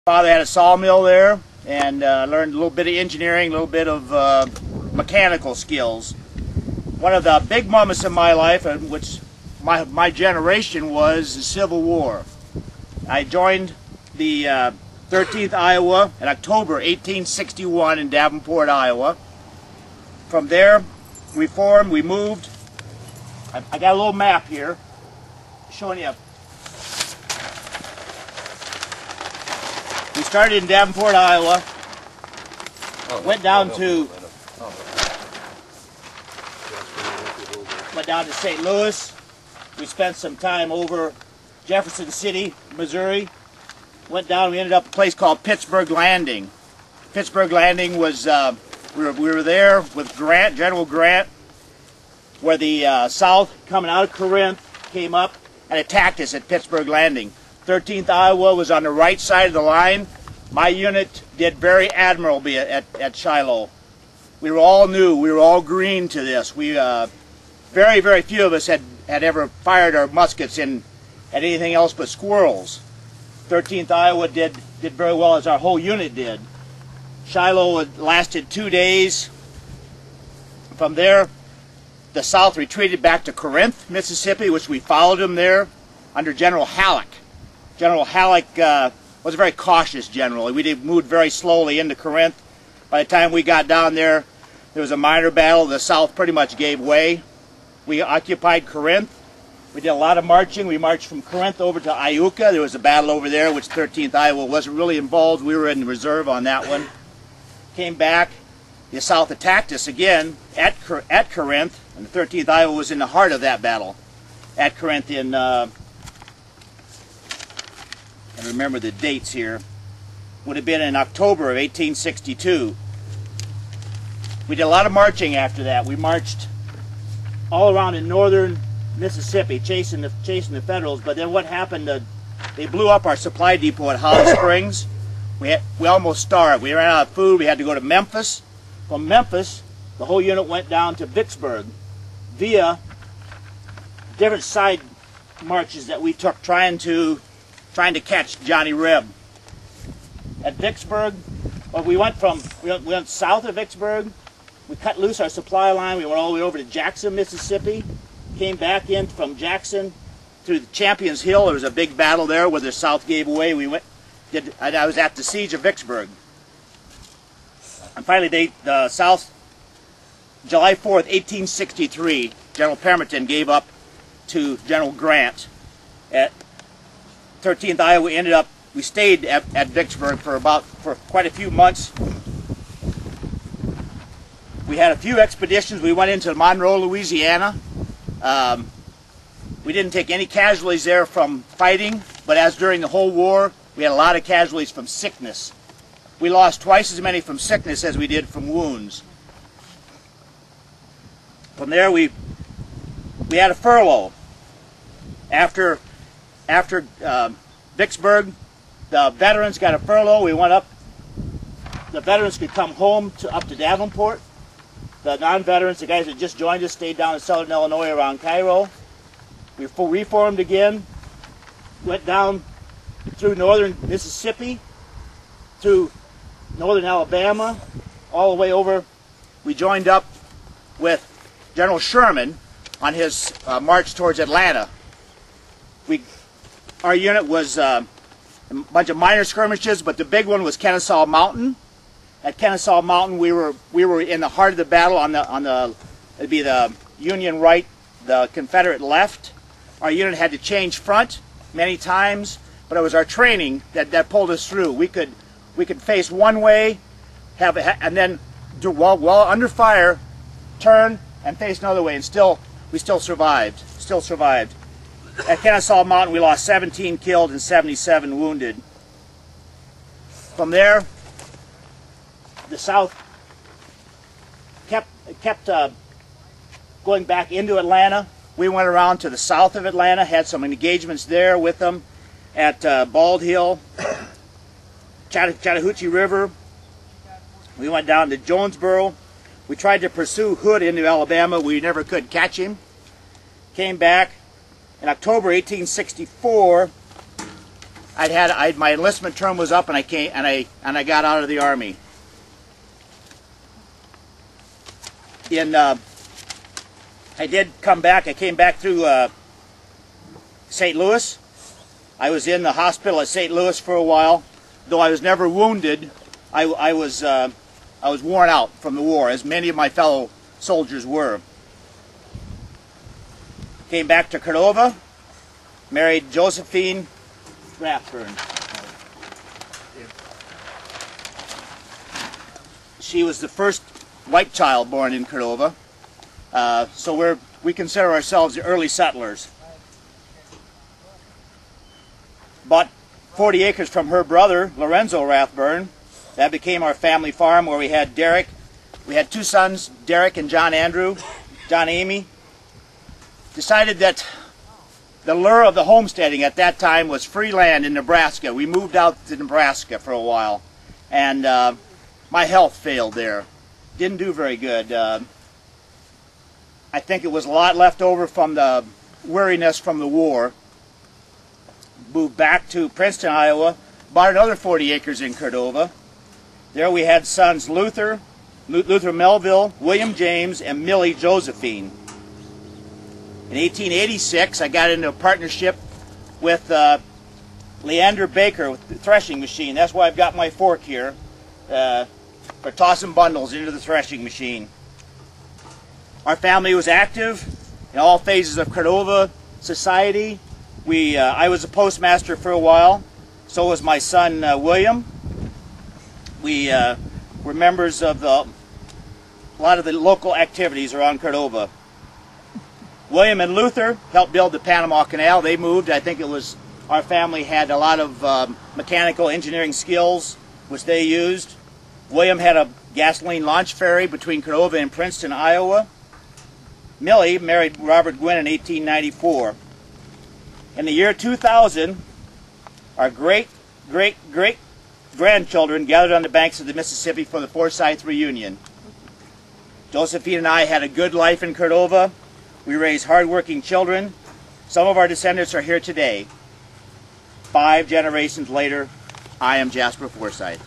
Father had a sawmill there, and learned a little bit of engineering, a little bit of mechanical skills. One of the big moments in my life, which my generation, was the Civil War. I joined the 13th Iowa in October 1861 in Davenport, Iowa. From there, we formed, we moved. I got a little map here showing you. We started in Davenport, Iowa, went down to St. Louis. We spent some time over Jefferson City, Missouri. Went down, we ended up at a place called Pittsburgh Landing. Pittsburgh Landing was, we were there with Grant, General Grant, where the South, coming out of Corinth, came up and attacked us at Pittsburgh Landing. 13th Iowa was on the right side of the line. My unit did very admirably at Shiloh. We were all new, we were all green to this. Very, very few of us had ever fired our muskets at anything else but squirrels. 13th Iowa did very well, as our whole unit did. Shiloh lasted 2 days. From there, the South retreated back to Corinth, Mississippi, which we followed them there under General Halleck. General Halleck was a very cautious general. We moved very slowly into Corinth. By the time we got down there, there was a minor battle. The South pretty much gave way. We occupied Corinth. We did a lot of marching. We marched from Corinth over to Iuka. There was a battle over there, which 13th Iowa wasn't really involved. We were in reserve on that one. Came back. The South attacked us again at Corinth, and the 13th Iowa was in the heart of that battle at Corinth in, and remember the dates here, would have been in October of 1862. We did a lot of marching after that. We marched all around in northern Mississippi, chasing the Federals. But then what happened? They blew up our supply depot at Holly Springs. We almost starved. We ran out of food. We had to go to Memphis. From Memphis, the whole unit went down to Vicksburg via different side marches that we took, trying to catch Johnny Reb. At Vicksburg, well, we went south of Vicksburg. We cut loose our supply line. We went all the way over to Jackson, Mississippi. Came back in from Jackson through the Champions Hill. There was a big battle there where the South gave away. I was at the siege of Vicksburg. And finally, the South, July 4th, 1863, General Pemberton gave up to General Grant. At 13th Iowa, we stayed at Vicksburg for quite a few months. We had a few expeditions. We went into Monroe, Louisiana. We didn't take any casualties there from fighting, but as during the whole war, we had a lot of casualties from sickness. We lost twice as many from sickness as we did from wounds. From there, we had a furlough. After Vicksburg, the veterans got a furlough. We went up. The veterans could come home up to Davenport. The non-veterans, the guys that just joined us, stayed down in southern Illinois around Cairo. We reformed again, went down through northern Mississippi, through northern Alabama, all the way over. We joined up with General Sherman on his march towards Atlanta. Our unit was a bunch of minor skirmishes, but the big one was Kennesaw Mountain. At Kennesaw Mountain, we were in the heart of the battle it'd be the Union right, the Confederate left. Our unit had to change front many times, but it was our training that pulled us through. We could face one way, and then while under fire, turn and face another way, and we still survived. At Kennesaw Mountain, we lost 17 killed and 77 wounded. From there, the South kept going back into Atlanta. We went around to the south of Atlanta, had some engagements there with them at Bald Hill, Chattahoochee River. We went down to Jonesboro. We tried to pursue Hood into Alabama. We never could catch him. Came back. In October 1864, my enlistment term was up, and I got out of the Army. I did come back. I came back through St. Louis. I was in the hospital at St. Louis for a while. Though I was never wounded, I was worn out from the war, as many of my fellow soldiers were. Came back to Cordova, married Josephine Rathburn. She was the first white child born in Cordova, so we consider ourselves the early settlers. Bought 40 acres from her brother, Lorenzo Rathburn. That became our family farm, where we had Derek. We had two sons, Derek and John Andrew. John Amy decided that the lure of the homesteading at that time was free land in Nebraska. We moved out to Nebraska for a while, and my health failed there. Didn't do very good. I think it was a lot left over from the weariness from the war. Moved back to Princeton, Iowa, bought another 40 acres in Cordova. There we had sons Luther Melville, William James, and Millie Josephine. In 1886, I got into a partnership with Leander Baker with the threshing machine. That's why I've got my fork here, for tossing bundles into the threshing machine. Our family was active in all phases of Cordova society. I was a postmaster for a while. So was my son William. We were members of a lot of the local activities around Cordova. William and Luther helped build the Panama Canal. They moved. I think it was our family had a lot of mechanical engineering skills, which they used. William had a gasoline launch ferry between Cordova and Princeton, Iowa. Millie married Robert Gwynn in 1894. In the year 2000, our great-great-great-grandchildren gathered on the banks of the Mississippi for the Forsythe reunion. Josephine and I had a good life in Cordova. We raised hard-working children. Some of our descendants are here today. 5 generations later, I am Jasper Forsythe.